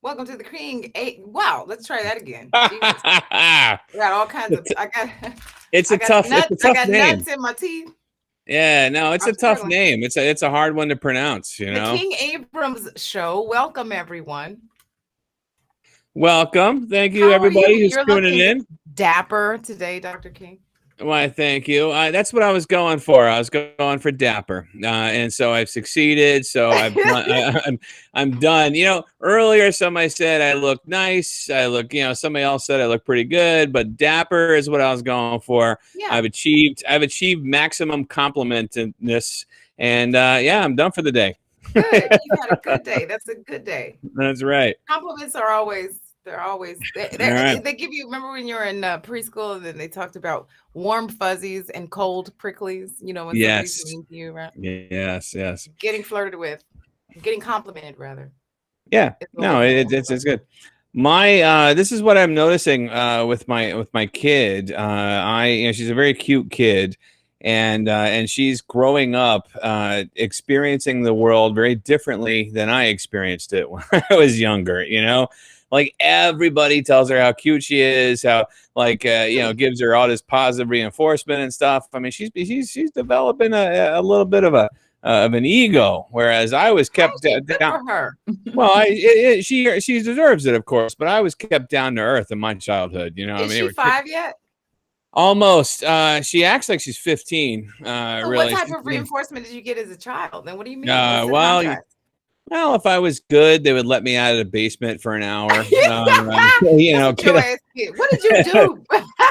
Welcome to the King. Wow, let's try that again. Jesus. it's I got all kinds of a tough I got name. nuts in my teeth. Yeah, no, it's I'm a tough struggling. name. It's a hard one to pronounce, you The know. King-Abrams show. Welcome everyone. Welcome. Thank you How are you? everybody who's You're tuning looking in. dapper today, Dr. King. Why, thank you. That's what I was going for. I was going for dapper, and so I've succeeded. So I've done. I'm done. You know, earlier somebody said I look nice. I look. You know, somebody else said I look pretty good. But dapper is what I was going for. Yeah. I've achieved maximum complimentedness, and yeah, I'm done for the day. Good. You've had a good day. That's a good day. That's right. Compliments are always All right. they give you. Remember when you were in preschool and then they talked about warm fuzzies and cold pricklies, you know, when somebody's Yes. mean to you, right? Yes. Yes. Getting flirted with, getting complimented rather. Yeah. It's No, always a warm it's fuzzy. good. My this is what I'm noticing with my kid. She's a very cute kid, and she's growing up experiencing the world very differently than I experienced it when I was younger. You know, like everybody tells her how cute she is, how like gives her all this positive reinforcement and stuff. I mean, she's developing a little bit of an ego, whereas I was kept Good down. for her. Well, she deserves it, of course, but I was kept down to earth in my childhood. You know, I Is mean, they she were 5 yet? almost. She acts like she's 15. So what Really, type she's of really. reinforcement did you get as a child? And what do you mean? What's the Well, contrast? well, if I was good, they would let me out of the basement for an hour. That's what your ass did. What did you do?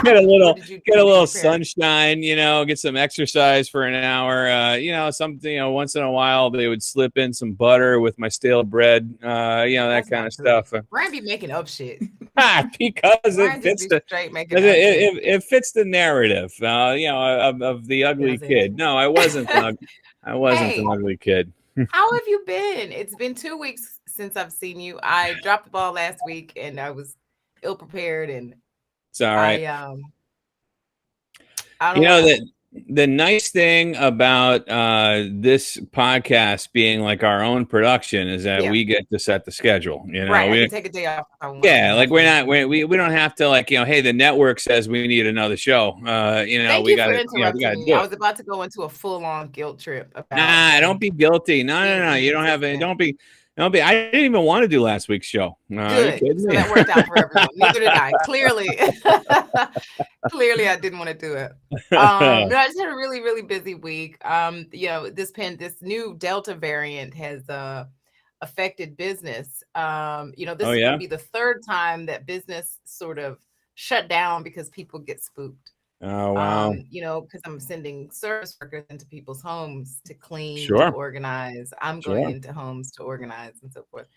Get a What little did you get do a to little your parents? sunshine, get some exercise for an hour. Something, once in a while they would slip in some butter with my stale bread, that That's kind of not good. stuff. Brian be making up shit. Because it Brian just fits be the straight making because up shit. it fits the narrative, of the ugly Does it? kid. No, I wasn't an Hey, ugly kid. how have you been? It's been 2 weeks since I've seen you. I dropped the ball last week and I was ill prepared and It's all right. I don't You know what know that happened. the nice thing about this podcast being like our own production is that Yeah, we get to set the schedule. right. I can take a day off if I want Yeah, and like have fun. we don't have to like, hey, the network says we need another show. Thank We you got for to we got interrupting to me. do I it. was about to go into a full-on guilt trip about Nah, don't be guilty. No, no, being no. You don't have it. inconsistent. Don't be. I didn't even want to do last week's show. Are you Good. kidding So me? that worked out for everyone. Neither did I. Clearly. Clearly I didn't want to do it. No, I just had a really, really busy week. This new Delta variant has affected business. This Oh is going yeah. to be the third time that business sort of shut down because people get spooked. Oh wow. Because I'm sending service workers into people's homes to clean, to Sure. organize. I'm going Sure. into homes to organize and so forth.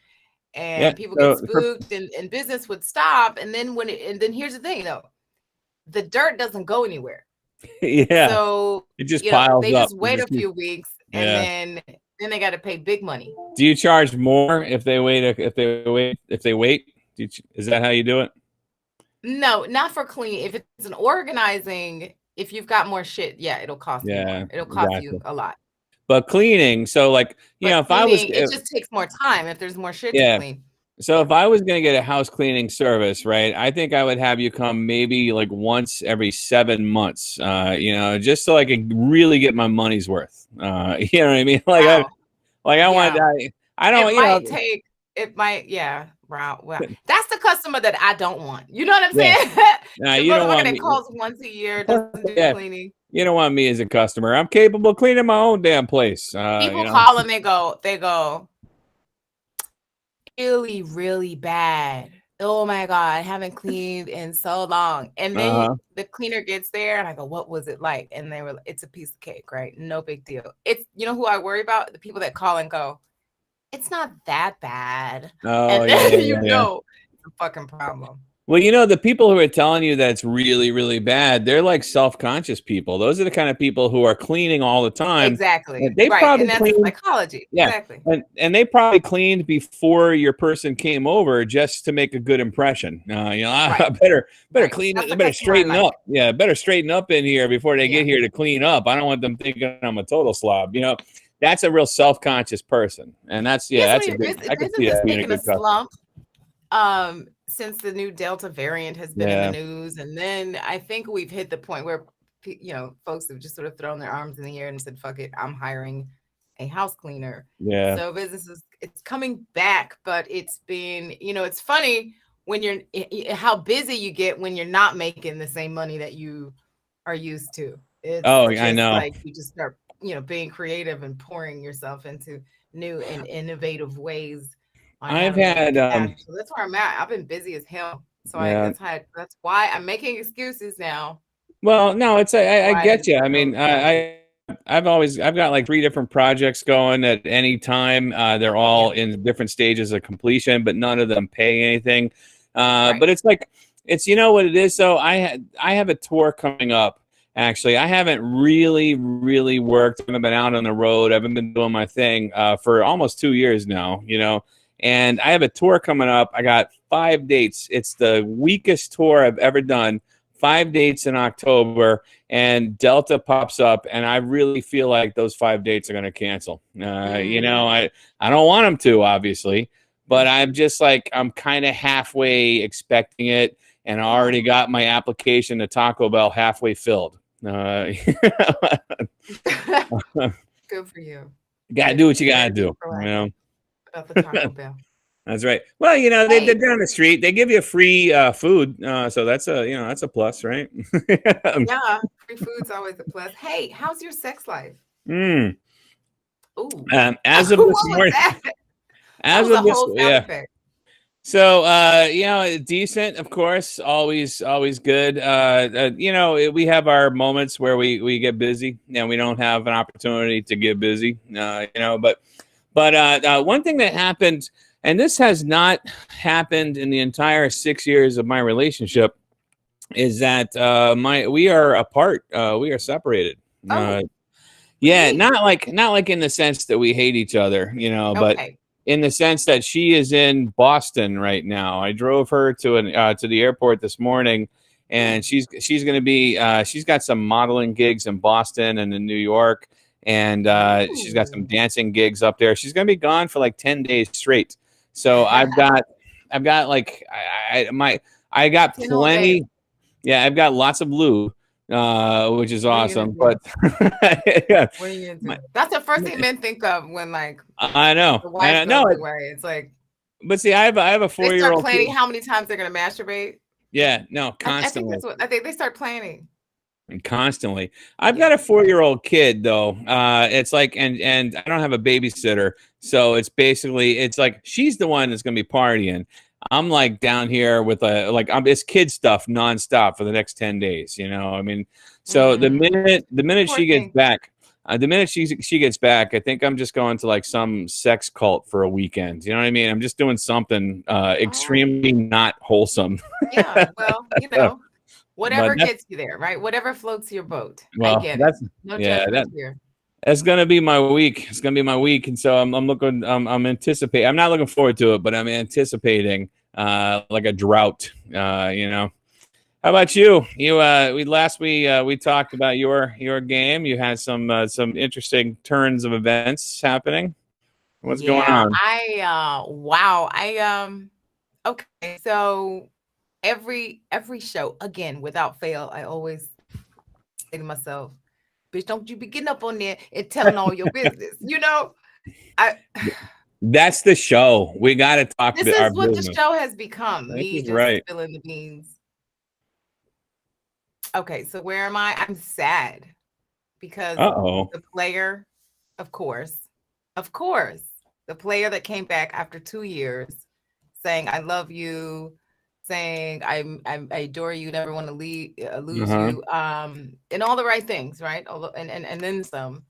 Yeah. And people get So spooked and business would stop. And then here's the thing though, the dirt doesn't go anywhere. yeah, So, it just piles they up. just It wait a just keeps, few weeks and yeah. then they got to pay big money. Do you charge more if they wait? If they wait? Is that how you do it? No, not for clean. If it's an organizing, if you've got more shit, yeah, it'll cost you Yeah, more. It'll cost you exactly. a lot. But cleaning, so like But if I was, cleaning, it just takes more time if there's more shit to yeah. clean. So Yeah. if I was going to get a house cleaning service, right, I think I would have you come maybe like once every 7 months, just so I could really get my money's worth. You know what I mean? Wow. I want, Yeah. I don't, It might, yeah. Wow. Well, that's the customer that I don't want. You know what I'm yeah. saying? Nah, The you don't motherfucker want that me. calls once a year, doesn't do Yeah, cleaning. you don't want me as a customer. I'm capable of cleaning my own damn place. People call and they go, really, really bad. Oh my God, I haven't cleaned in so long. And then the cleaner gets there and I go, what was it like? And they were like, it's a piece of cake, right? No big deal. It's, who I worry about? The people that call and go, it's not that bad. Oh, And then yeah. it's a fucking problem. Well, the people who are telling you that it's really, really bad, they're like self-conscious people. Those are the kind of people who are cleaning all the time. Exactly. They Right. probably And that's cleaned, psychology. yeah, Exactly. and they probably cleaned before your person came over just to make a good impression. I better clean it. Better straighten up. Yeah, better straighten up in here before they get here to clean up. I don't want them thinking I'm a total slob. That's a real self-conscious person, and that's a good. I can see that being a good customer. Since the new Delta variant has been in the Yeah. news, and then I think we've hit the point where folks have just sort of thrown their arms in the air and said, "Fuck it, I'm hiring a house cleaner." Yeah. So businesses, it's coming back, but it's been, it's funny when how busy you get when you're not making the same money that you are used to. It's Oh, I just know. like you just start, being creative and pouring yourself into new and innovative ways on how I've to make had cash. So that's where I'm at. I've been busy as hell. So yeah. that's why I'm making excuses now. Well, no, I Why I get didn't you. I go mean, to college. I've got like three different projects going at any time. They're all Yeah, in different stages of completion, but none of them pay anything. right. But it's like it's what it is. So I have a tour coming up. Actually, I haven't really worked. I haven't been out on the road. I haven't been doing my thing for almost 2 years now. And I have a tour coming up. I got 5 dates. It's the weakest tour I've ever done. 5 dates in October, and Delta pops up, and I really feel like those 5 dates are going to cancel. I don't want them to, obviously, but I'm just like I'm kind of halfway expecting it, and I already got my application to Taco Bell halfway filled. Good for you. Gotta Way to do be what you way gotta to be do. proactive about the Taco Bell. That's right. Well, they're Hey, down the street. They give you free food, so that's a plus, right? yeah, free food's always a plus. Hey, how's your sex life? Mm. Ooh. As of What this was morning, that? That as was a of this, whole sound yeah. effect. So, decent, of course, always good. We have our moments where we get busy and we don't have an opportunity to get busy. But one thing that happened, and this has not happened in the entire 6 years of my relationship, is that we are apart. We are separated. Oh, what do you Yeah, mean? not like in the sense that we hate each other, but Okay. in the sense that she is in Boston right now. I drove her to the airport this morning, and Hmm. she's going to be she's got some modeling gigs in Boston and in New York, and she's got some Ooh. dancing gigs up there. She's going to be gone for like 10 days straight. So I've got like I got 10 whole days. plenty. Yeah, I've got lots of lube, which is What are you gonna awesome. do? But yeah, What are you gonna my, do? That's the first thing men think of when like I know, the and wife I goes know it. away. It's like But see, I have a they 4 year start old planning kid. how many times they're gonna masturbate. Yeah, no, I think constantly. that's what I think they start planning. And constantly. I've Yeah. got a 4 year old kid though. It's like, and I don't have a babysitter, so it's like she's the one that's gonna be partying. I'm like down here with it's kid stuff nonstop for the next 10 days. I mean, so Mm. the minute Poor she gets thing. back, the minute she gets back, I think I'm just going to like some sex cult for a weekend. You know what I mean? I'm just doing something Oh, extremely not wholesome. yeah. Well, But whatever gets you there, right? Whatever floats your boat. I well, get it. that's No yeah, judgment here. that's gonna be my week. It's gonna be my week, and so I'm looking. I'm anticipating. I'm not looking forward to it, but I'm anticipating like a drought. How about you? We talked about your game. You had some interesting turns of events happening. What's going Yeah, on? wow. Okay, so every show, again, without fail, I always say to myself, bitch, don't you be getting up on there and telling all your business. I That's the show. We got to talk this our is what the business. show has become, This me is just right. spilling the beans. Okay, so where am I? I'm sad because Uh-oh. the player, of course, of course, the player that came back after 2 years saying, I love you, saying, I adore you, never want to lose Uh-huh. you, and all the right things, right? And then some,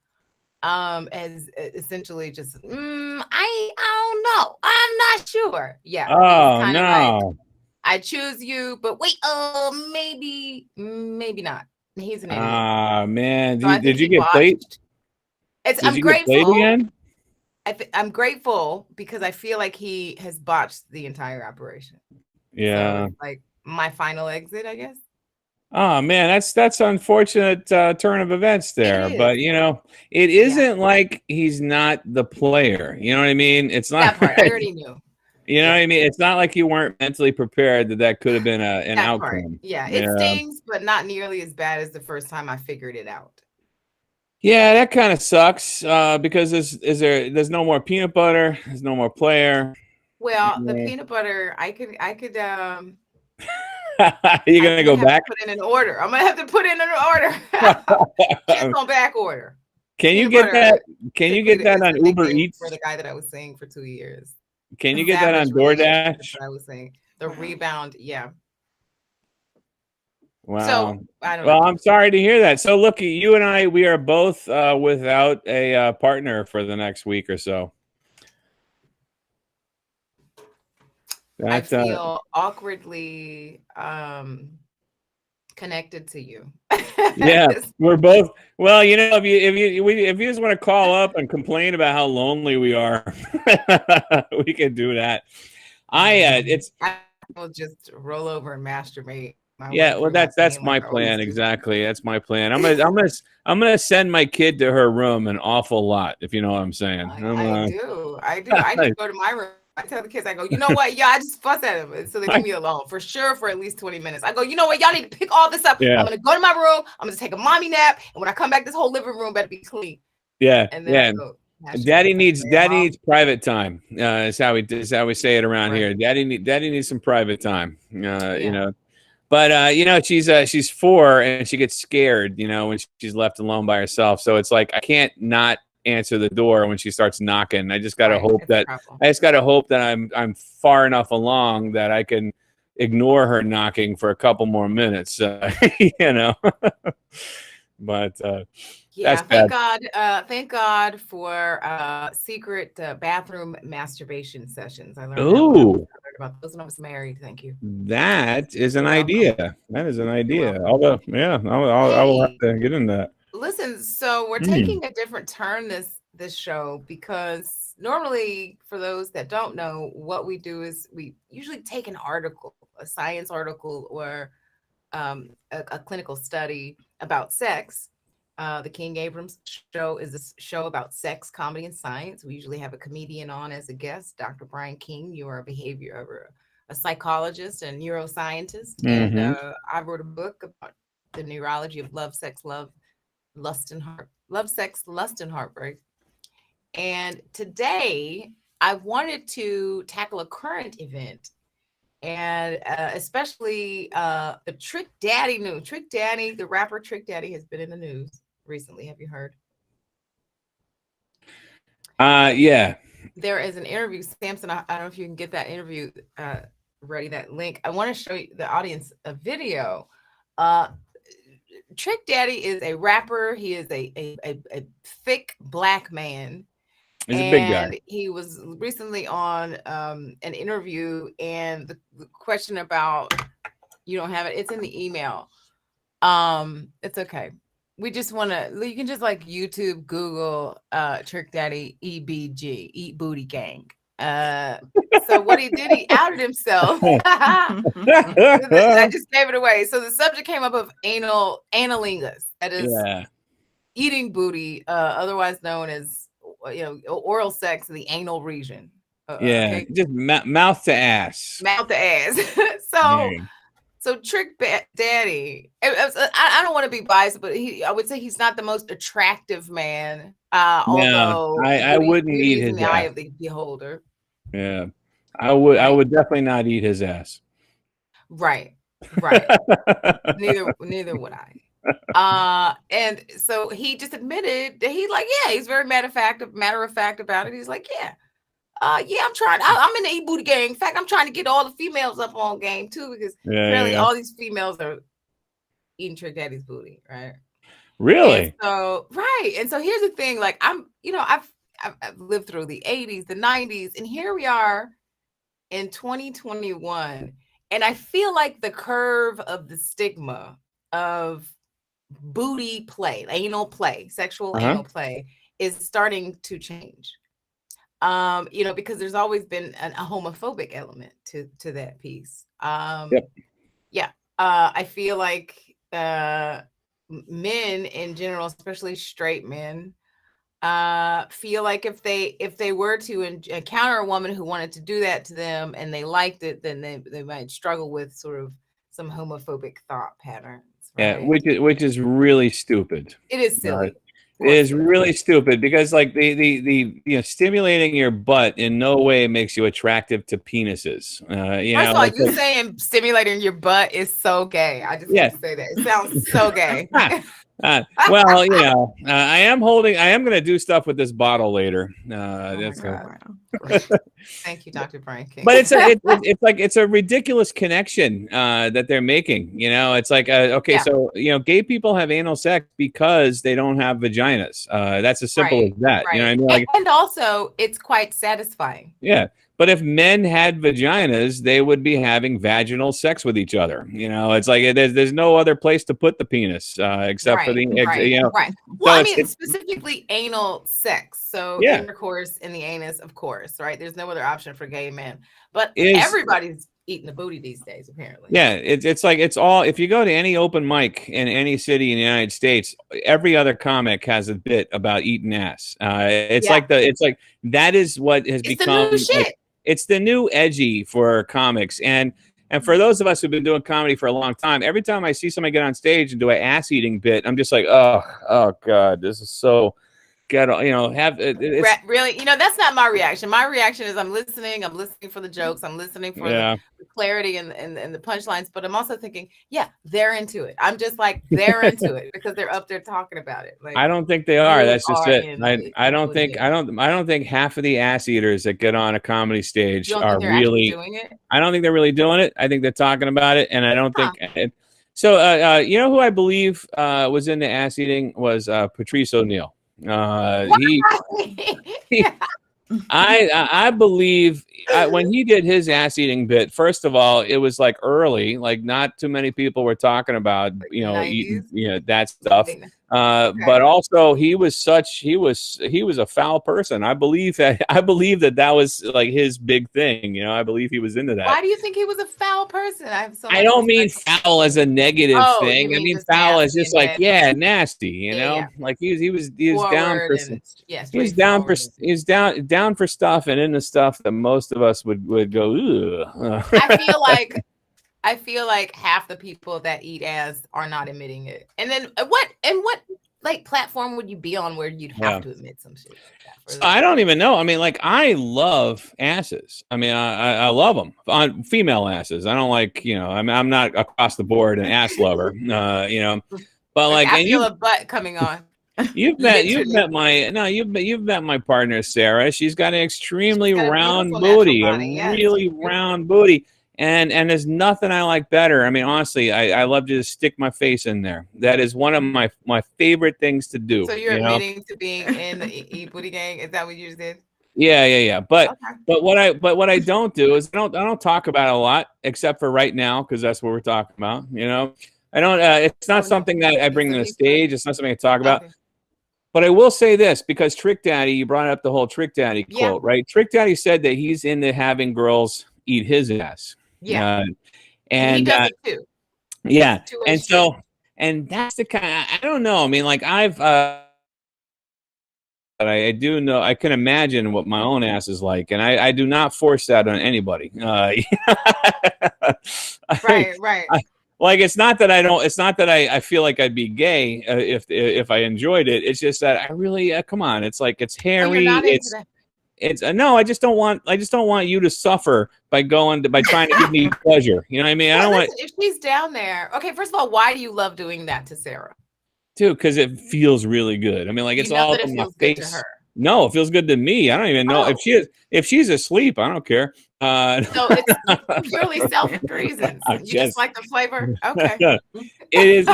as essentially just, I don't know. I'm not sure. Yeah, he's Oh kind of like, no. I choose you, but wait, maybe not. He's an idiot. Ah man. So I think Did you he get played? botched. It's Did I'm you get played grateful. again? I'm grateful because I feel like he has botched the entire operation. So Yeah. it's like my final exit, I guess. Oh man, that's unfortunate turn of events It there. is. But it Yeah. isn't like he's not the player. You know what I mean? It's not. That part I already knew. You know what I mean? It's not like you weren't mentally prepared that could have been an That part. outcome. Yeah, it stings, but not nearly as bad as the first time I figured it out. Yeah, that kind of sucks because there's no more peanut butter, there's no more player. Well, the peanut butter, I could You're I'm gonna gonna go have to back? put in an order. I'm gonna have to put in an order. Just on back order. Can you Peanut get butter that? Can you get Taquita that is on the Uber nickname Eats? for the guy that I was saying for 2 years. Can you get that on Savage radiation, that's DoorDash? what I was saying. The rebound, yeah. Wow. So, I don't Well, know. I'm sorry to hear that. So, look, you and I, we are both without a partner for the next week or so. I That feel awkwardly connected to you. yeah, we're both. Well, you know, if you just want to call up and complain about how lonely we are, we can do that. It's I will just roll over and masturbate my way yeah. Well, through my that's pain my like I always plan do. exactly. That's my plan. I'm gonna send my kid to her room an awful lot, if you know what I'm saying. I do. I do. I just go to my room. I tell the kids, I go, you know what? Yeah, I just fuss at them. So they leave me alone for sure for at least 20 minutes. I go, you know what? Y'all need to pick all this up. Yeah. I'm going to go to my room. I'm going to take a mommy nap. And when I come back, this whole living room better be clean. Yeah. And then I go, Daddy needs private time. Is how we say it around here. Daddy needs some private time. You know. But you know, she's 4 and she gets scared, you know, when she's left alone by herself. So it's like I can't not answer the door when she starts knocking. I just gotta hope that I'm far enough along that I can ignore her knocking for a couple more minutes. You know. But yeah, that's bad. thank God for secret bathroom masturbation sessions. I learned about those when I was married. Thank you. That is an idea. That is an idea. Although, yeah, I will have to get in that. Listen, so we're taking a different turn this show because normally, for those that don't know, what we do is we usually take an article, a science article, or a clinical study about sex. The King-Abrams show is a show about sex, comedy, and science. We usually have a comedian on as a guest, Dr. Brian King. You are a psychologist and neuroscientist, and I wrote a book about the neurology of love, sex, lust, and heartbreak. And today, I wanted to tackle a current event and especially the Trick Daddy news. Trick Daddy, the rapper Trick Daddy, has been in the news recently. Have you heard? Yeah. There is an interview, Samson. I don't know if you can get that interview ready, that link. I want to show you the audience a video. Trick Daddy is a rapper. He is a thick black man. He's a big guy. He was recently on an interview, and the question about you don't have it. It's in the email. It's okay. We just want to. You can just like YouTube, Google, Trick Daddy EBG, Eat Booty Gang. So what he did, he outed himself. I just gave it away. So the subject came up of analingus. That is eating booty, otherwise known as oral sex in the anal region. Okay? Just mouth to ass. Mouth to ass. So Trick Daddy, I don't want to be biased, but I would say he's not the most attractive man. Although I wouldn't eat his in the eye of the beholder. Yeah, I would definitely not eat his ass. Right. Neither would I. And so he just admitted that he's very matter of fact about it. He's like, I'm trying. I'm in the e-booty gang. In fact, I'm trying to get all the females up on game too, because apparently all these females are eating Trick Daddy's booty, right? Really? And so here's the thing: like I've lived through the 80s, the 90s, and here we are in 2021, and I feel like the curve of the stigma of booty play, anal play, sexual anal play, is starting to change. Because there's always been a homophobic element to that piece. I feel like men in general, especially straight men, feel like if they were to encounter a woman who wanted to do that to them and they liked it, then they might struggle with sort of some homophobic thought patterns, Yeah, right? which is really stupid. It is Uh, silly. it More is silly. really stupid because like stimulating your butt in no way makes you attractive to penises. First of all, It's you like saying stimulating your butt is so gay. I just want yeah. to say that. It sounds so gay. Well, I am going to do stuff with this bottle later. Oh my That's God. Wow. Great. Thank you, Dr. Brian King. but it's like it's a ridiculous connection that they're making. It's like okay, Yeah. so gay people have anal sex because they don't have vaginas. That's as simple as Right. that. You know what I Right. mean? Like And also, it's quite satisfying. yeah. But if men had vaginas, they would be having vaginal sex with each other. It's like there's no other place to put the penis except for Right. the Right. Right. Well, So I it's mean, specifically anal sex. So yeah. intercourse in the anus, of course, right? There's no other option for gay men. But Is everybody's eating the booty these days, apparently. yeah, it's like it's all if you go to any open mic in any city in the United States, every other comic has a bit about eating ass. Yeah. It's like that is what has It's the new become like shit. it's the new edgy for comics and for those of us who've been doing comedy for a long time, every time I see somebody get on stage and do an ass eating bit, I'm just like, oh god, this is so ghetto. Have it's Really, that's not my reaction. My reaction is I'm listening for the jokes, I'm listening for the yeah. clarity and the punchlines, but I'm also thinking, yeah, they're into it. I'm just like, they're into it because they're up there talking about it. Like, I don't think they are. you That's just are it. in I don't think I don't think half of the ass eaters that get on a comedy You stage don't are think they're actually really. doing it? I don't think they're really doing it. I think they're talking about it, and I don't Huh. think. So, who I believe was into ass eating was Patrice O'Neill. He I believe when he did his ass eating bit, first of all, it was like early, like not too many people were talking about, Like the eating, 90s? that stuff. Okay. But also he was a foul person. I believe that was like his big thing. I believe he was into that. Why do you think he was a foul person? I have so I much don't mean respect. foul as a negative Oh, you thing. I mean mean just foul as nasty just and like, bad? yeah, nasty, Yeah. Like he was down Forward for and he was down for straightforward. he was down for stuff and into stuff that most of us would go, ugh. I feel like half the people that eat ass are not admitting it. And then what like platform would you be on where you'd have Yeah. to admit some shit like that? So I don't even know. I mean, like I love asses. I mean, I love them on female asses. I don't like, I'm not across the board an ass lover, but like, I and feel a butt coming on. you've Literally. met my partner Sarah. She's got an extremely She's got a round beautiful natural booty, a body. Yes. really round booty, and there's nothing I like better. I mean, honestly, I love to just stick my face in there. That is one of my favorite things to do. So you're admitting to being in the Eat Booty Gang? Is that what you just did? Yeah. But Okay. what I don't do is I don't talk about it a lot, except for right now because that's what we're talking about. I don't. It's not something that I bring to the stage. It's not something I talk about. Okay. But I will say this because Trick Daddy, you brought up the whole Trick Daddy Yeah. quote, right? Trick Daddy said that he's into having girls eat his ass. Yeah. And he does it too. yeah, It's a two-way and street. so and that's the kind. I don't know. I mean, like I've. But I do know I can imagine what my own ass is like, and I do not force that on anybody. Right. Like it's not that I don't. It's not that I feel like I'd be gay if I enjoyed it. It's just that I really come on. It's like it's Oh, you're hairy. not into that. It's no. I just don't want you to suffer by trying to give me pleasure. You know what I mean? I don't want If she's down there. Okay, first of all, why do you love doing that to Sarah? to because it feels really good. I mean, like it's all that it in my feels good to face. her. No, it feels good to me. I don't even know if she's asleep. I don't care. So it's purely selfish reasons. You just like the flavor. Okay. It is.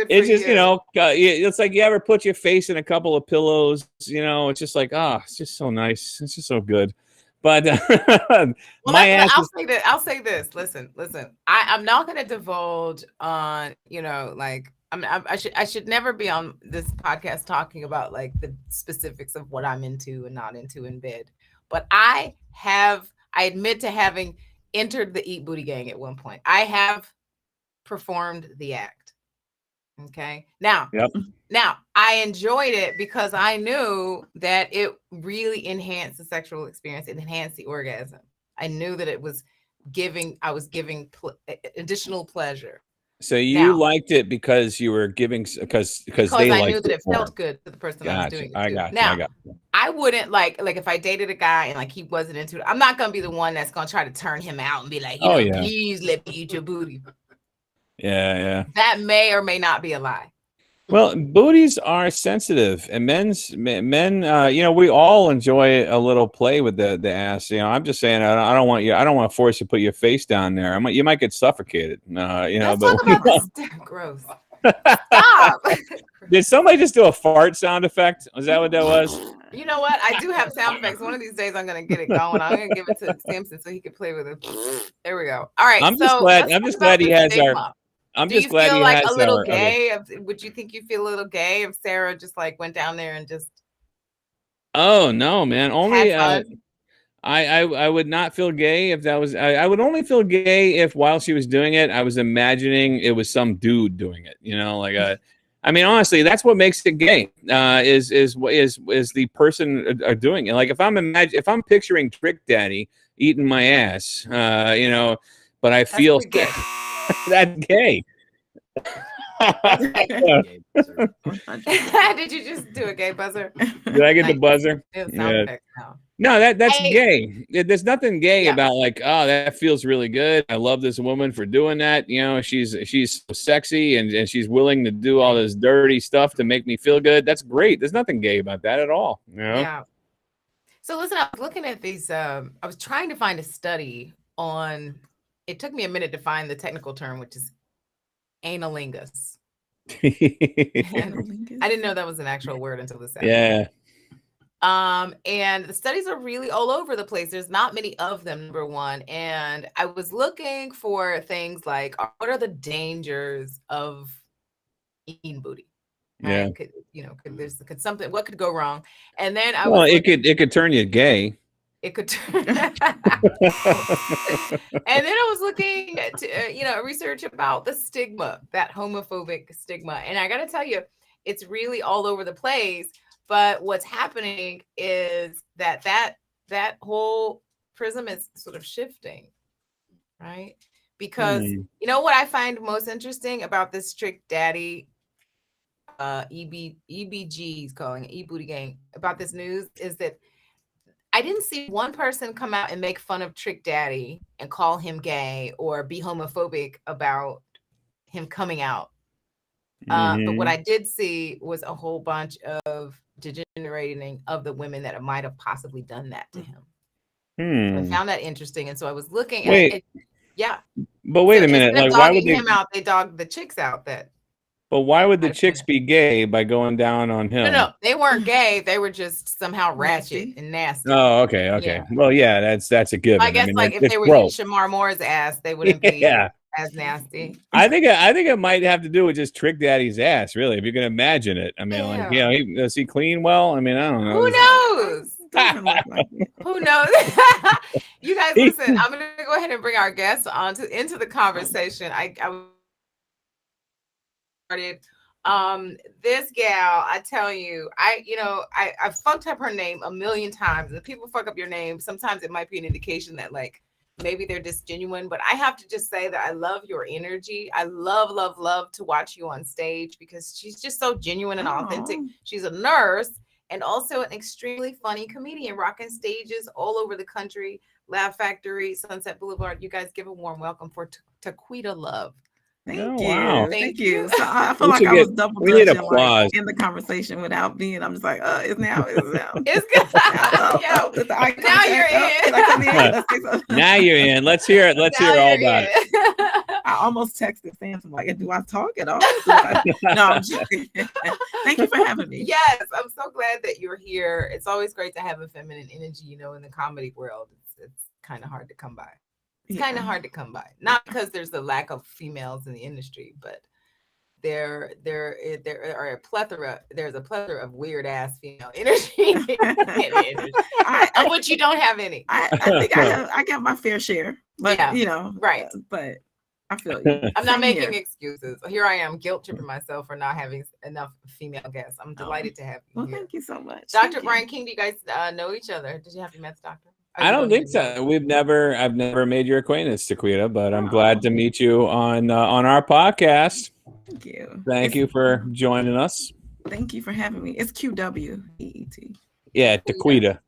It's just you. it's like you ever put your face in a couple of pillows. It's just like it's just so nice. It's just so good. But my ass. I'll say this. Listen. I'm not going to divulge on like I should never be on this podcast talking about like the specifics of what I'm into and not into in bed. But I admit to having entered the Eat Booty Gang at one point. I have performed the act. Okay. Now, Yep. I enjoyed it because I knew that it really enhanced the sexual experience. It enhanced the orgasm. I knew that I was giving additional pleasure. So you Now, liked it because you were giving because they I liked knew that it it more. felt good to the person I was Gotcha. doing it I to. got you. I Now, got you. I wouldn't like if I dated a guy and like he wasn't into it. I'm not gonna be the one that's gonna try to turn him out and be like, Oh yeah. please let me eat your booty. Yeah. That may or may not be a lie. Well, booties are sensitive, and men, we all enjoy a little play with the ass. I'm just saying, I don't want to force you to put your face down there. You might get suffocated. Let's but talk about this. Gross. Stop. Did somebody just do a fart sound effect? Was that what that was? You know what? I do have sound effects. One of these days, I'm gonna get it going. I'm gonna give it to Simpson so he can play with it. There we go. All right. I'm just So glad. let's I'm talk just about glad he the has our. stigma. I'm Do just you glad feel he like has a little our. gay? Would you think you feel a little gay if Sarah just like went down there and just Oh no, man! had Only fun? I would not feel gay if that was. I would only feel gay if while she was doing it, I was imagining it was some dude doing it. I mean, honestly, that's what makes it gay. Is the person doing it? Like if I'm picturing Trick Daddy eating my ass, but I feel gay. that's gay. Did you just do a gay buzzer? Did I get the buzzer? Sound effects now. No, that's gay. There's nothing gay about like, oh, that feels really good. I love this woman for doing that. She's so sexy and she's willing to do all this dirty stuff to make me feel good. That's great. There's nothing gay about that at all. Yeah. So listen, I was looking at these. I was trying to find a study on. It took me a minute to find the technical term, which is analingus. I didn't know that was an actual word until this happened. Yeah. And the studies are really all over the place. There's not many of them, number one. And I was looking for things like, what are the dangers of eating booty? Right? Yeah. What could go wrong? And then it could turn you gay. It could turn. And then I was looking at, research about the stigma, that homophobic stigma. And I got to tell you, it's really all over the place. But what's happening is that whole prism is sort of shifting, right? Because you know what I find most interesting about this Trick Daddy, EBG's calling it, E-Booty Gang, about this news is that I didn't see one person come out and make fun of Trick Daddy and call him gay or be homophobic about him coming out. But what I did see was a whole bunch of degenerating of the women that might have possibly done that to him. So I found that interesting, and so I was looking at it. Yeah, but wait a minute. Like, why would him out? They dogged the chicks out. But why would the chicks be gay by going down on him? No, they weren't gay. They were just somehow ratchet and nasty. Oh, okay. Yeah. Well, yeah, that's a given. I guess if they were eating Shamar Moore's ass, they wouldn't be as nasty. I think it might have to do with just Trick Daddy's ass, really, if you can imagine it. I mean, does he clean well? I mean, I don't know. Who knows? Who knows? You guys, listen. I'm gonna go ahead and bring our guests into the conversation. I started. This gal, I tell you, I fucked up her name a million times. If people fuck up your name, sometimes it might be an indication that like maybe they're just genuine. But I have to just say that I love your energy. I love to watch you on stage because she's just so genuine and authentic. She's a nurse and also an extremely funny comedian, rocking stages all over the country. Laugh Factory, Sunset Boulevard. You guys give a warm welcome for Taquita Love. Thank you. Thank you. So I feel like I was double dutching in the conversation without being. I'm just like, it's now. It's good. Now you're in. Now you're in. Let's hear it. Let's hear all about it. I almost texted Sam. I'm like, do I talk at all? No, I'm joking. Thank you for having me. Yes, I'm so glad that you're here. It's always great to have a feminine energy. In the comedy world, it's kind of hard to come by. It's kind of hard to come by, not because there's a lack of females in the industry, but there are a plethora. There's a plethora of weird ass female energy, of which you don't have any. I think I got my fair share, but right. But I feel you. I'm not making excuses. Here I am, guilt tripping myself for not having enough female guests. I'm delighted to have you well, here. thank you so much. Dr. Brian King, do you guys know each other? Did you have you met the doctor? I don't think so. I've never made your acquaintance, Taquita, but I'm glad to meet you on our podcast. Thank you. Thank you for joining us. Thank you for having me. It's QWEET. Yeah, Taquita.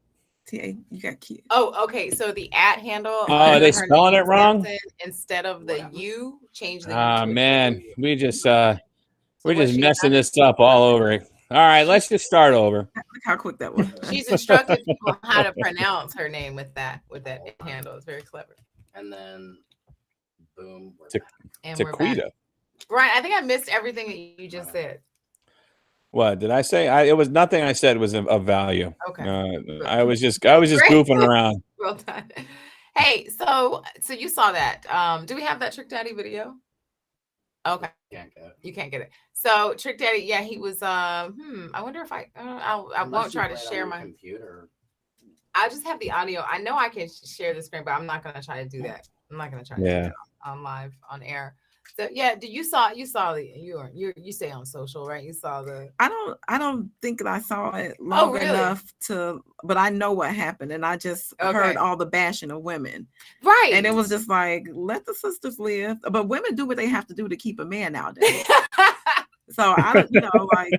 You got Q. Oh, okay. So the @ handle. Oh, are they spelling it wrong? Instead of the U, change the U. Ah, man, we're just messing this up all over. All right, let's just start over. Look how quick that was. She's instructed people how to pronounce her name with that handle. It's very clever. And then, boom. Taquita. Brian, I think I missed everything that you just said. What did I say? It was nothing I said was of value. Okay. I was just goofing around. Well done. Hey, so you saw that. Do we have that Trick Daddy video? Okay. You can't get it. So Trick Daddy, yeah, he was I wonder if I won't try to share my computer. I just have the audio. I know I can share the screen, but I'm not gonna try to do that. I'm not gonna try to do that on live on air. So yeah, you saw you stay on social, right? You saw the I don't think that I saw it long enough but I know what happened, and I just heard all the bashing of women. Right. And it was just like, let the sisters live. But women do what they have to do to keep a man nowadays. So I don't, like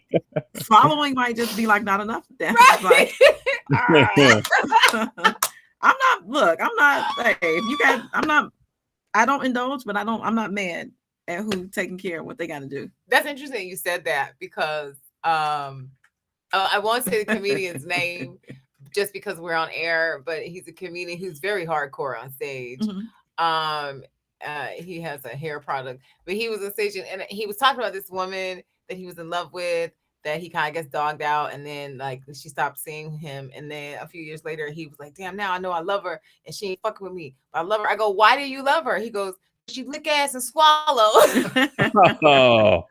swallowing might just be like not enough. Right. Like, I don't indulge, but I'm not mad at who taking care of what they got to do. That's interesting you said that, because I won't say the comedian's name just because we're on air, but he's a comedian who's very hardcore on stage. Mm-hmm. He has a hair product, but he was on stage and he was talking about this woman that he was in love with, that he kind of gets dogged out, and then like she stopped seeing him, and then a few years later he was like, damn, now I know I love her and she ain't fucking with me, but I love her. I go, why do you love her? He goes, she lick ass and swallow. What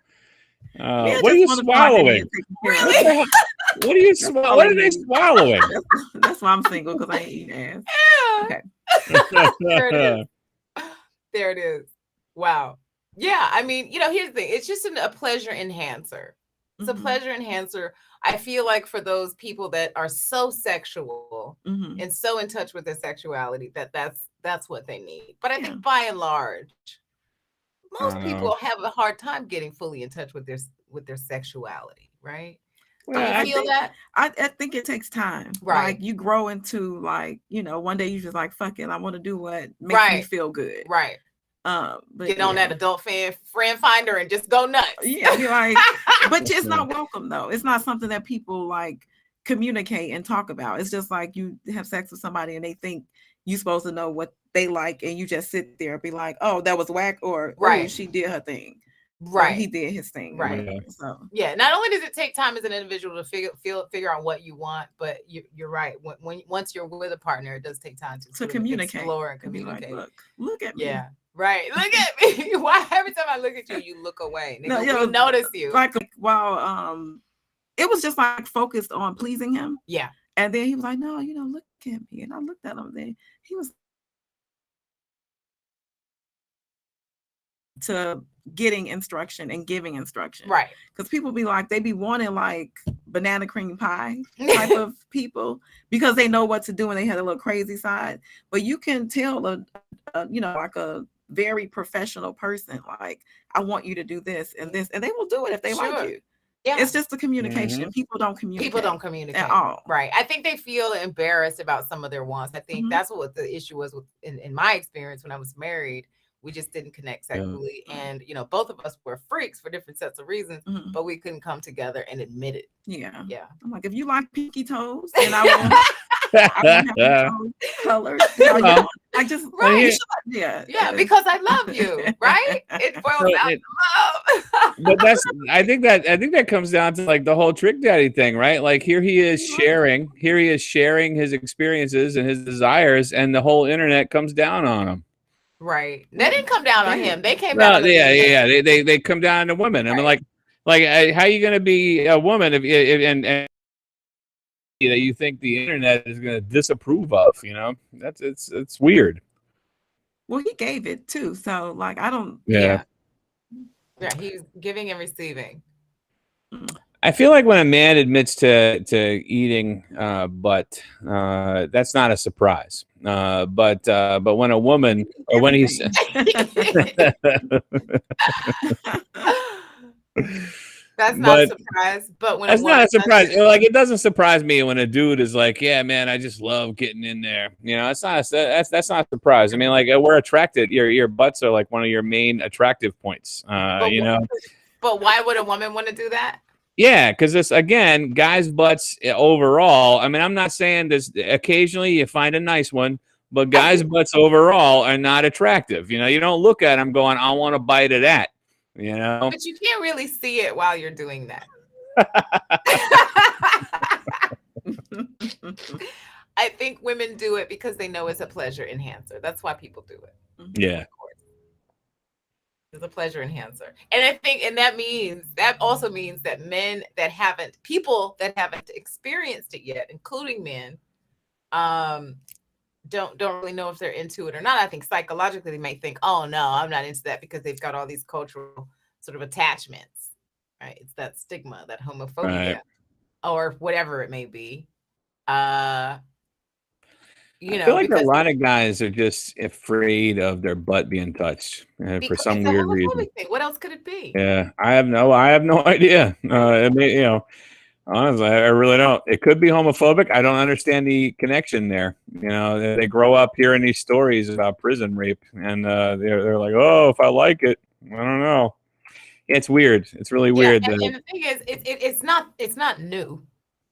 are you swallowing? Really? What are you swallowing? What are they swallowing? That's why I'm single, because I ain't eating ass. Okay. There it is. Wow. Yeah, I mean, here's the thing. It's just a pleasure enhancer. It's a pleasure enhancer. I feel like for those people that are so sexual and so in touch with their sexuality, that's what they need. But I think by and large, most people have a hard time getting fully in touch with their sexuality, right? Well, you feel that? I think it takes time. Right. Like you grow into one day you just like, fuck it, I want to do what makes me feel good. Right. But get on that adult friend finder and just go nuts. Yeah, you're like, but it's not welcome though. It's not something that people like communicate and talk about. It's just like you have sex with somebody and they think you're supposed to know what they like, and you just sit there and be like, oh, that was whack, or oh, she did her thing. Right. Or he did his thing. Right. So not only does it take time as an individual to figure out what you want, but you're right. Once you're with a partner, it does take time to communicate, explore and communicate. Like, look at me. Yeah. Right. Look at me. Why every time I look at you, you look away. We notice you. Like while it was just like focused on pleasing him. Yeah. And then he was like, no, look at me. And I looked at him. Then he was to getting instruction and giving instruction. Right. Because people be like, they be wanting like banana cream pie type of people, because they know what to do and they had a little crazy side. But you can tell like a very professional person, like, I want you to do this and this, and they will do it if they like you. Yeah. It's just the communication. People don't communicate at all. Right. I think they feel embarrassed about some of their wants. I think that's what the issue was in my experience when I was married. We just didn't connect sexually. And, both of us were freaks for different sets of reasons, but we couldn't come together and admit it. Yeah. Yeah. I'm like, if you like pinky toes, then I won't have colors. I just yeah, because I love you, right? It boils down to love. But I think that comes down to like the whole Trick Daddy thing, right? Like here he is sharing his experiences and his desires, and the whole internet comes down on him. Right. They didn't come down on him. They came down on they come down on women. Right. I mean, like how are you going to be a woman if and you think the internet is going to disapprove of? It's weird. Well, he gave it too. So like, I don't. Yeah. Yeah, he's giving and receiving. I feel like when a man admits to eating butt, that's not a surprise. But when a woman or when he's That's not a surprise, but when that's not a surprise. Like, it doesn't surprise me when a dude is like, "Yeah, man, I just love getting in there." You know, that's not a surprise. I mean, like, we're attracted. Your butts are like one of your main attractive points. You know. But why would a woman want to do that? Yeah, because this, again, guys' butts overall. I mean, I'm not saying this. Occasionally, you find a nice one, but guys' butts overall are not attractive. You know, you don't look at them going, "I want to bite of that." You know, but you can't really see it while you're doing that. I think women do it because they know it's a pleasure enhancer. That's why people do it. Yeah. It's a pleasure enhancer. And I think, and that also means that people that haven't experienced it yet, including men, don't really know if they're into it or not. I think psychologically they might think, "Oh no, I'm not into that," because they've got all these cultural sort of attachments, right? It's that stigma, that homophobia, or whatever it may be. I feel like a lot of guys are just afraid of their butt being touched for some weird reason. What else could it be? Yeah, I have no idea. I mean, you know, honestly, I really don't. It could be homophobic. I don't understand the connection there. You know, they grow up hearing these stories about prison rape, and they're like, "Oh, if I like it, I don't know." It's weird. It's really weird. And the thing is, it's not new.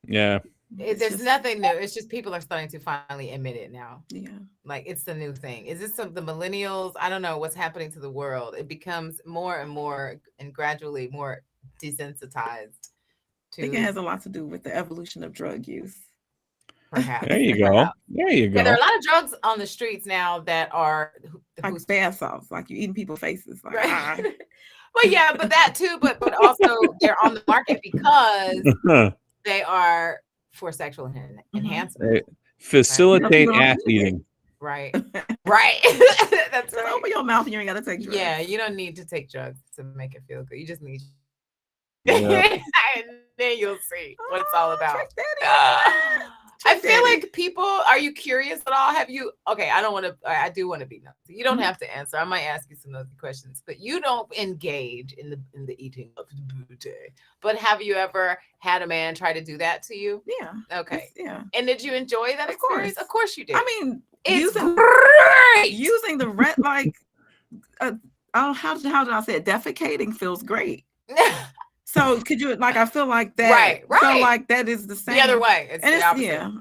Yeah. There's nothing new. It's just people are starting to finally admit it now. Yeah. Like, it's the new thing. Is this the millennials? I don't know what's happening to the world. It becomes more and more and gradually more desensitized. I think it has a lot to do with the evolution of drug use. Perhaps. There you go. There you go. Yeah, there are a lot of drugs on the streets now that are like bath salts, like you're eating people's faces. Like, right. Well, yeah, but that too, but also they're on the market because they are for sexual enhancement. They facilitate ass eating. Right. Right. That's right. Open your mouth and you ain't gotta take drugs. Yeah, you don't need to take drugs to make it feel good. You just need Yeah. and then you'll see what it's all about. I feel like people, are you curious at all? I do want to be nosy. You don't have to answer. I might ask you some nosy questions, but you don't engage in the eating of the booty. But have you ever had a man try to do that to you? Yeah. Okay. Yeah. And did you enjoy that experience? Of course you did. I mean, it's using the rent, like, how did I say it? Defecating feels great. So could you, like, I feel like that. Right. So like that is the same. The other way. It's the opposite. Yeah.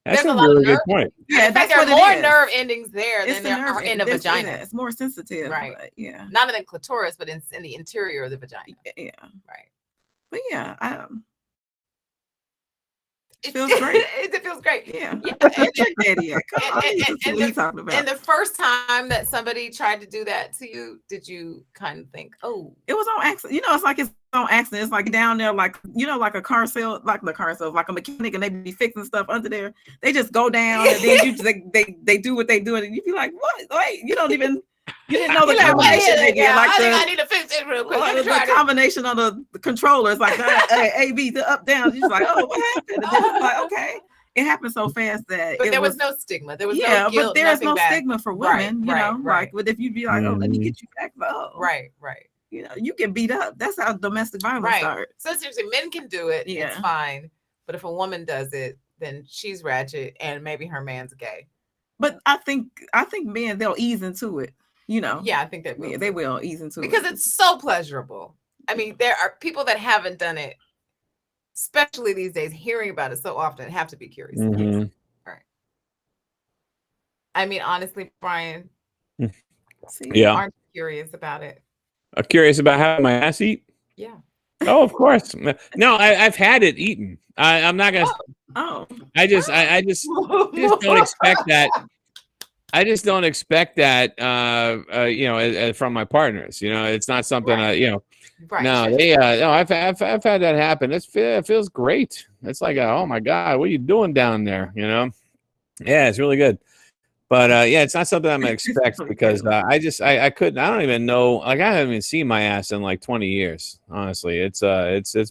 That's a really good point. Yeah, in fact, there are more nerve endings there than there are in a vagina. It's more sensitive. Right. But, yeah. Not in the clitoris, but in the interior of the vagina. Yeah. Right. But yeah, it feels great. It feels great. Yeah. And the first time that somebody tried to do that to you, did you kind of think, "Oh, it was on accident"? You know, it's on accident. It's like down there, like, you know, like a car sale, like the car sale, like a mechanic, and they be fixing stuff under there. They just go down, and then they do what they do, and you be like, "What? Wait, you didn't know the combination they get. Like, I need to fix it real quick. The combination of the controllers, like A, B, to up, down. You're just like, "Oh, what happened?" And then it's like, okay. It happened so fast that there was no stigma. There was no guilt, but there is no bad. stigma for women, you know. Like, but if you'd be like, "Oh, let me get you back," right. You know, you get beat up. That's how domestic violence starts. So seriously, men can do it. Yeah. It's fine. But if a woman does it, then she's ratchet, and maybe her man's gay. But I think men, they'll ease into it. You know. Yeah, I think they will. Yeah, they will ease into because it's so pleasurable. I mean, there are people that haven't done it, especially these days, hearing about it so often, have to be curious. Mm-hmm. Right. I mean, honestly, Brian, aren't you curious about it? I'm curious about how my ass eat? Yeah. Oh, of course. No, I've had it eaten. I'm not gonna. I just don't expect that. I just don't expect that. You know, from my partners. You know, it's not something. You know. Right. No, no. I've had that happen. It feels great. It's like, oh my God, what are you doing down there? You know. Yeah, it's really good. But yeah, it's not something I'm gonna expect because I couldn't. I don't even know. Like I haven't even seen my ass in like 20 years. Honestly, it's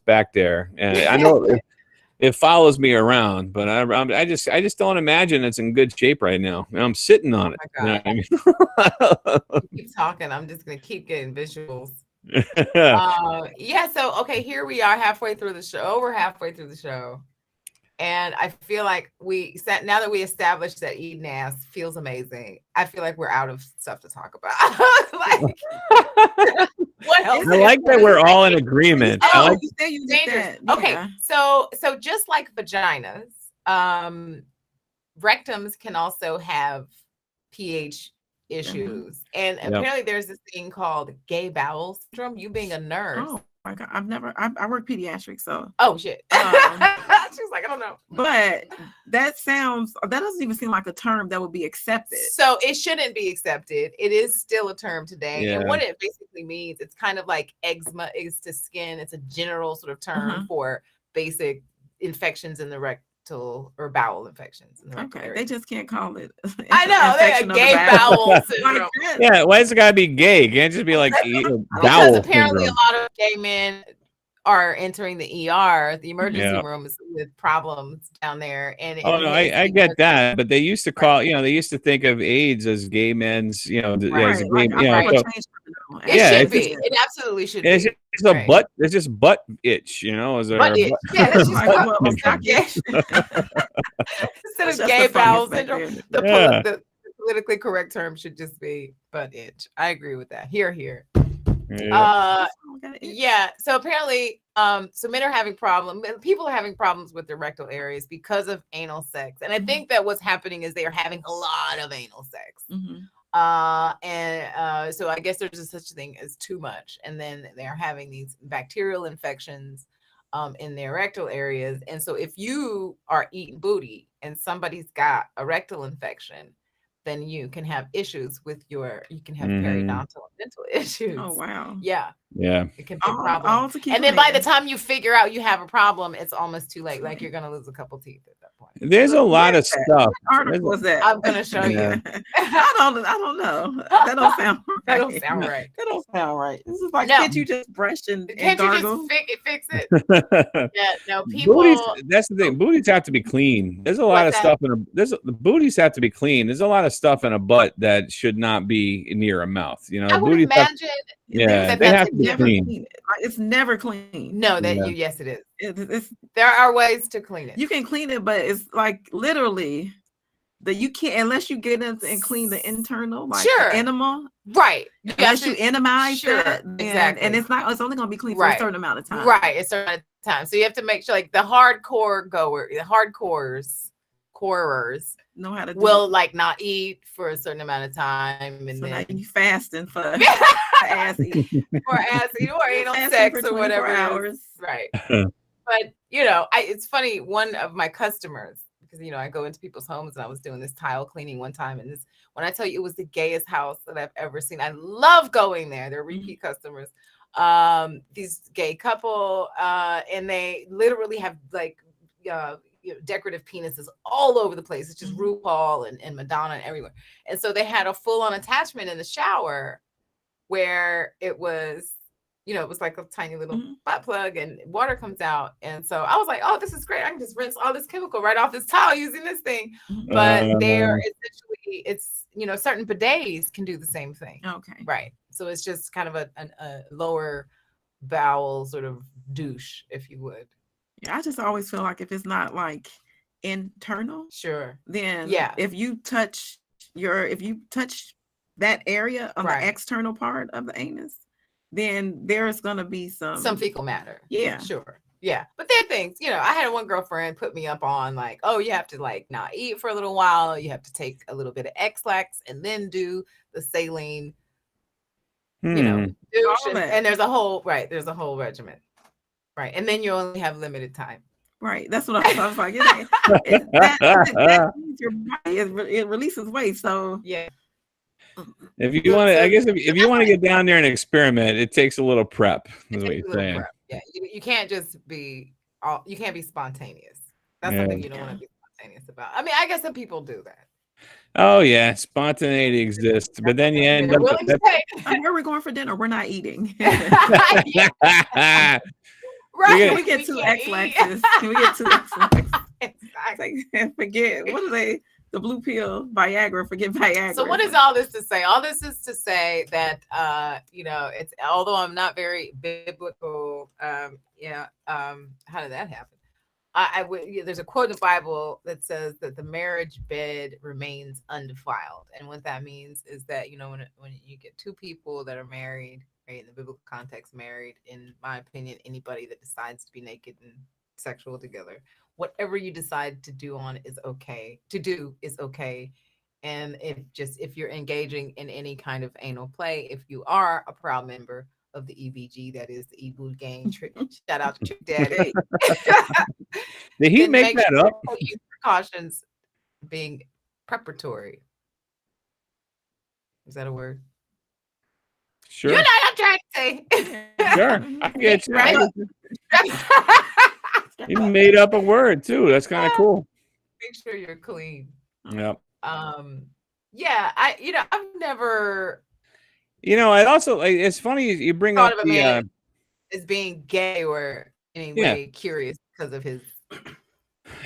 back there, and I know it follows me around, but I just don't imagine it's in good shape right now. And I'm sitting on it. Oh my God. You know what I mean? Keep talking. I'm just gonna keep getting visuals. Yeah. Yeah. So okay, here we are halfway through the show. We're halfway through the show. And I feel like now that we established that eating ass feels amazing, I feel like we're out of stuff to talk about. Like, what else? I like that we're all in agreement. Oh, I like you say you did dangerous. that. Yeah. Okay, so just like vaginas, rectums can also have pH issues, and apparently there's this thing called gay bowel syndrome. You being a nurse. Oh my God, I work pediatrics, so. Oh shit. She's like, I don't know. But that doesn't even seem like a term that would be accepted. So it shouldn't be accepted. It is still a term today. Yeah. And what it basically means, it's kind of like eczema is to skin. It's a general sort of term for basic infections in the rectal or bowel infections. In the rectal area. They just can't call it. I know. They're a gay bowel syndrome. Yeah, why does it gotta be gay? It can't just be like bowel because apparently syndrome. a lot of gay men are entering the ER, the emergency rooms, with problems down there. And I get that, but they used to call, they used to think of AIDS as gay men's, as a gay, it should be. It absolutely should be. It's just butt. It's just butt itch, Is there butt itch? Yeah, that's just instead of gay bowel syndrome, the politically correct term should just be butt itch. I agree with that. Here. Yeah. So apparently, so men are having people are having problems with their rectal areas because of anal sex. And I think that what's happening is they are having a lot of anal sex. So I guess there's such a thing as too much. And then they're having these bacterial infections in their rectal areas. And so if you are eating booty and somebody's got a rectal infection, then you can have issues with you can have periodontal and dental issues. Oh, wow. Yeah. Yeah. It can be a problem. And then by the time you figure out you have a problem, it's almost too late. Like you're going to lose a couple teeth at that point. There's a lot of stuff. What article was that? I'm going to show you. I don't know. That don't sound right. That don't sound right. That don't sound right. This is like, can't you just brush and gargle? You just fix it? Yeah, no, people. That's the thing. Booties have to be clean. There's a lot of stuff the booties have to be clean. There's a lot of stuff in a butt that should not be near a mouth. I would imagine. They have to be clean. It's never clean. No, yes, it is. There are ways to clean it. You can clean it, but it's like literally that you can't unless you get in and clean the internal, like the enema. Right. Unless you enemize that, exactly. And it's only going to be clean for a certain amount of time. Right, a certain amount of time. So you have to make sure, like the hardcorers know how to will like not eat for a certain amount of time, and so then you fasting for ass eat or anal sex or whatever hours. Right. But it's funny. One of my customers, because I go into people's homes, and I was doing this tile cleaning one time, and when I tell you it was the gayest house that I've ever seen. I love going there. They're repeat customers. These gay couple, and they literally have like decorative penises all over the place. It's just RuPaul and Madonna and everywhere. And so they had a full-on attachment in the shower where it was, it was like a tiny little butt plug and water comes out. And so I was like, oh, this is great. I can just rinse all this chemical right off this towel using this thing. But they're essentially, it's, certain bidets can do the same thing. Okay. Right. So it's just kind of a lower bowel sort of douche, if you would. Yeah, I just always feel like if it's not like internal, then if you touch that area on the external part of the anus, then there's gonna be some fecal matter. Yeah, sure. Yeah, but there are things, I had one girlfriend put me up on like, oh, you have to like not eat for a little while. You have to take a little bit of X-Lax and then do the saline, douche. And there's a whole regimen. Right. And then you only have limited time. Right. That's what I was like. That your body, it releases waste. So yeah. If you want to, I guess if you want to get down there and experiment, it takes a little prep. Is what you're saying. Yeah. You can't just be you can't be spontaneous. That's something you don't want to be spontaneous about. I mean, I guess some people do that. Oh yeah, spontaneity exists, but then you end They're up. willing to pay. Where are we going for dinner? We're not eating. Right. Can we get two can't eat. X-Laxes? Can we get two X-Laxes? Exactly. Forget. What are they? The blue pill, Viagra. Forget Viagra. So what is all this to say? All this is to say that it's, although I'm not very biblical, how did that happen? There's a quote in the Bible that says that the marriage bed remains undefiled, and what that means is that when you get two people that are married, right, in the biblical context, married, in my opinion, anybody that decides to be naked and sexual together, whatever you decide to do is okay. And if you're engaging in any kind of anal play, if you are a proud member of the EBG, that is the E-Boot Gang. Shout out to Trick Daddy. Did he make that up? Use precautions being preparatory. Is that a word? Sure. You know what I'm trying to say. Sure. I get you. Right? You made up a word too. That's kind of cool. Make sure you're clean. Yep. Yeah, I've never. I also, it's funny you bring thought up of a man as being gay or anyway curious because of his.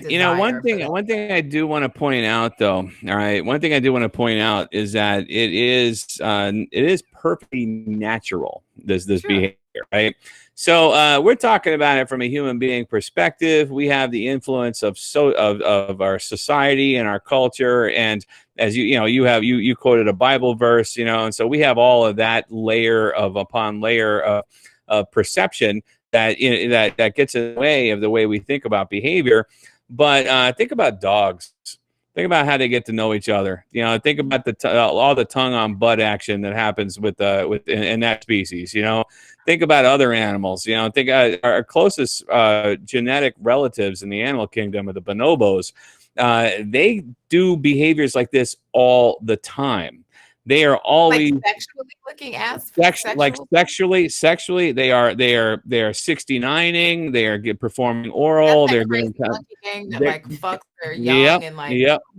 One thing I do want to point out, though. All right, one thing I do want to point out is that it is perfectly natural. This behavior, right? So we're talking about it from a human being perspective. We have the influence of our society and our culture, and as you quoted a Bible verse, and so we have all of that layer upon layer of perception that gets in the way of the way we think about behavior. But think about dogs. Think about how they get to know each other. Think about all the tongue on butt action that happens in that species. Think about other animals. Think our closest genetic relatives in the animal kingdom are the bonobos. They do behaviors like this all the time. They are always sexually looking sexually. They are 69ing. They are performing oral. They're getting gang that fucks. They're young and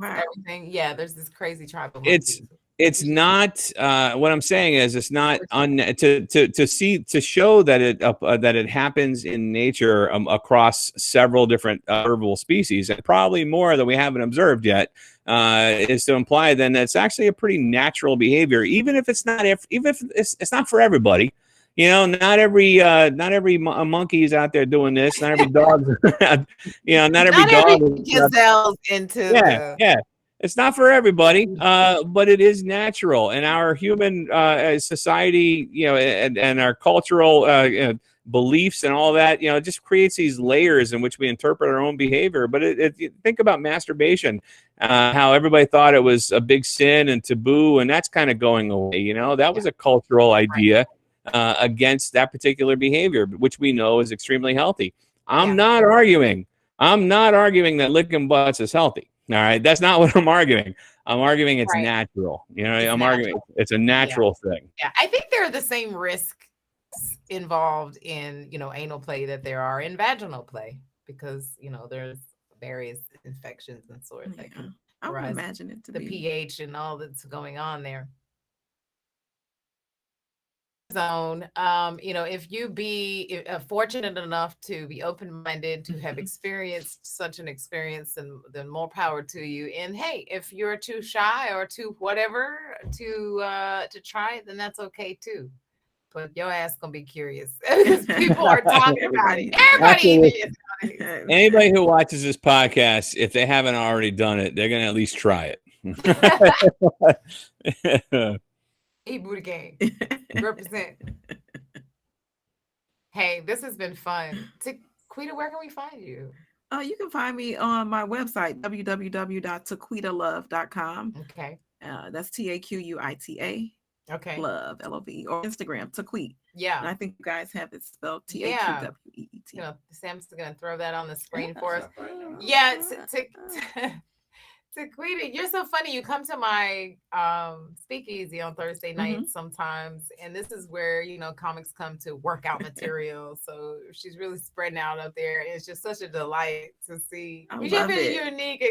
everything. Yeah, there's this crazy tribe of monkeys. It's not. What I'm saying is, it's not to show that it happens in nature across several different herbal species, and probably more that we haven't observed yet. Is to imply then that's actually a pretty natural behavior, even if it's not. Even if it's not for everybody. Not every monkey is out there doing this. Not every dog. Not every dog gazelles into. Yeah. It's not for everybody, but it is natural. And our human society, and our cultural beliefs and all that, it just creates these layers in which we interpret our own behavior. But think about masturbation, how everybody thought it was a big sin and taboo, and that's kind of going away. That was a cultural idea against that particular behavior, which we know is extremely healthy. I'm not arguing that licking butts is healthy. All right, that's not what I'm arguing. I'm arguing it's natural. I'm arguing it's a natural thing. Yeah, I think there are the same risks involved in anal play that there are in vaginal play, because there's various infections and sort of things. I would imagine it to be the pH and all that's going on there. Zone, if you be fortunate enough to be open-minded, to have experienced such an experience, then more power to you. And hey, if you're too shy or too whatever to try it, then that's okay too. But your ass gonna be curious. People are talking about it. Everybody is. Anybody who watches this podcast, if they haven't already done it, they're gonna at least try it. E-Booty Gang. Represent. Hey, this has been fun. Taquita, where can we find you? You can find me on my website, www.taquitalove.com. Okay. That's TAQUITA. Okay. Love, LOVE, or Instagram, Taquit. Yeah. And I think you guys have it spelled TAQWEET. Sam's gonna throw that on the screen for us. Yeah. Taquita, you're so funny. You come to my speakeasy on Thursday nights sometimes, and this is where comics come to work out material. So she's really spreading out up there. It's just such a delight to see. You have a unique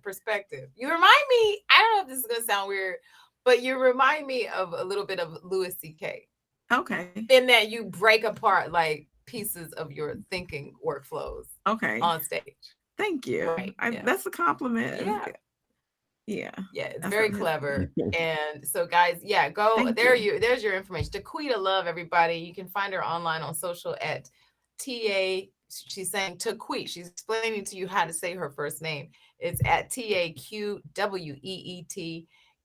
perspective. You remind me. I don't know if this is gonna sound weird, but you remind me of a little bit of Louis C.K. Okay. In that you break apart like pieces of your thinking workflows. Okay. On stage. Thank you. Right. That's a compliment. Yeah. It's very clever. And so, guys, go there. There's your information. Taquita Love, everybody. You can find her online on social at TA. She's saying Taquit. She's explaining to you how to say her first name. It's at TAQWEET.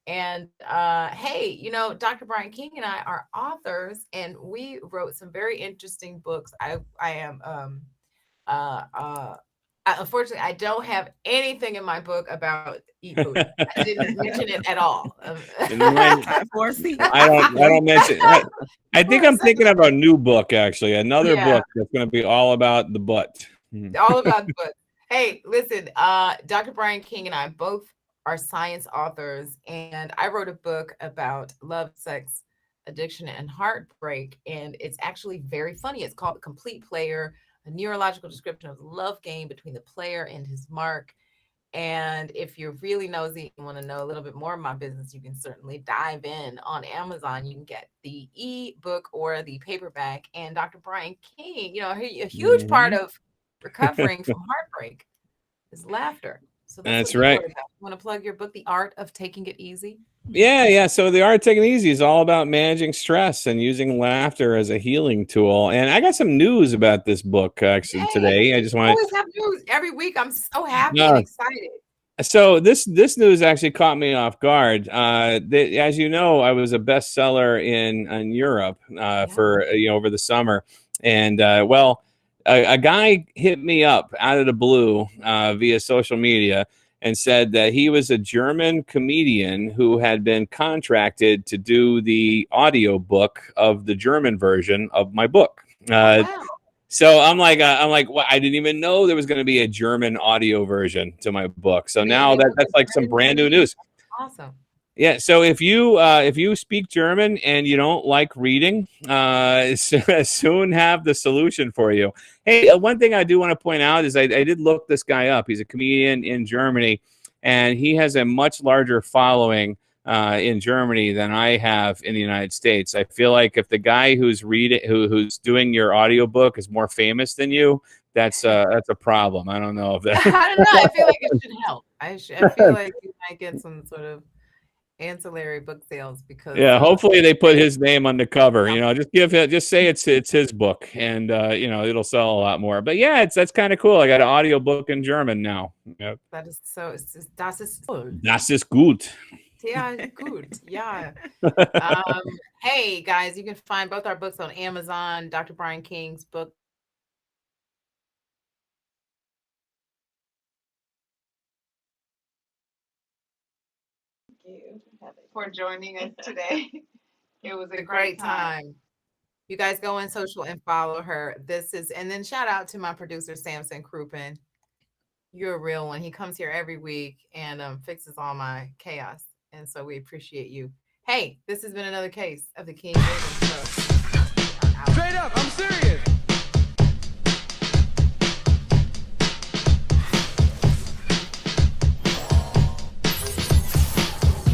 And hey, Dr. Brian King and I are authors, and we wrote some very interesting books. I am unfortunately, I don't have anything in my book about e-food. I didn't mention it at all. I don't mention. I think I'm thinking of a new book, actually. Another book that's going to be all about the butt. All about the butt. Hey, listen, Dr. Brian King and I both are science authors, and I wrote a book about love, sex, addiction, and heartbreak, and it's actually very funny. It's called The Complete Player: A Neurological Description of the Love Game Between the Player and His Mark. And if you're really nosy and want to know a little bit more of my business, you can certainly dive in on Amazon. You can get the e-book or the paperback. And Dr. Brian King, a huge part of recovering from heartbreak is laughter. So that's right. You want to plug your book, The Art of Taking It Easy? Yeah. So The Art of Taking It Easy is all about managing stress and using laughter as a healing tool. And I got some news about this book actually today. I just want to always have news every week. I'm so happy and excited. So this news actually caught me off guard. As you know, I was a bestseller in Europe for over the summer, and a guy hit me up out of the blue via social media and said that he was a German comedian who had been contracted to do the audio book of the German version of my book. So I'm like, well, I didn't even know there was going to be a German audio version to my book. So now that's like some brand new news. Awesome. Yeah. So if you speak German and you don't like reading, soon have the solution for you. Hey, one thing I do want to point out is I did look this guy up. He's a comedian in Germany, and he has a much larger following in Germany than I have in the United States. I feel like if the guy who's who's doing your audiobook is more famous than you, that's a problem. I don't know if that. I don't know. I feel like it should help. I feel like you might get some sort of ancillary book sales because hopefully they put his name on the cover. Just say it's his book, and it'll sell a lot more. But that's kind of cool. I got an audio book in German now. Yep. That is so. Das ist toll. Das ist gut. Yeah, good. Yeah. Hey guys, you can find both our books on Amazon. Dr. Brian King's book, thank you for joining us today. It was a great time. You guys go on social and follow her. And then shout out to my producer, Samson Crouppen. You're a real one. He comes here every week and fixes all my chaos. And so we appreciate you. Hey, this has been another case of the King-Abrams Show. Straight up, I'm serious.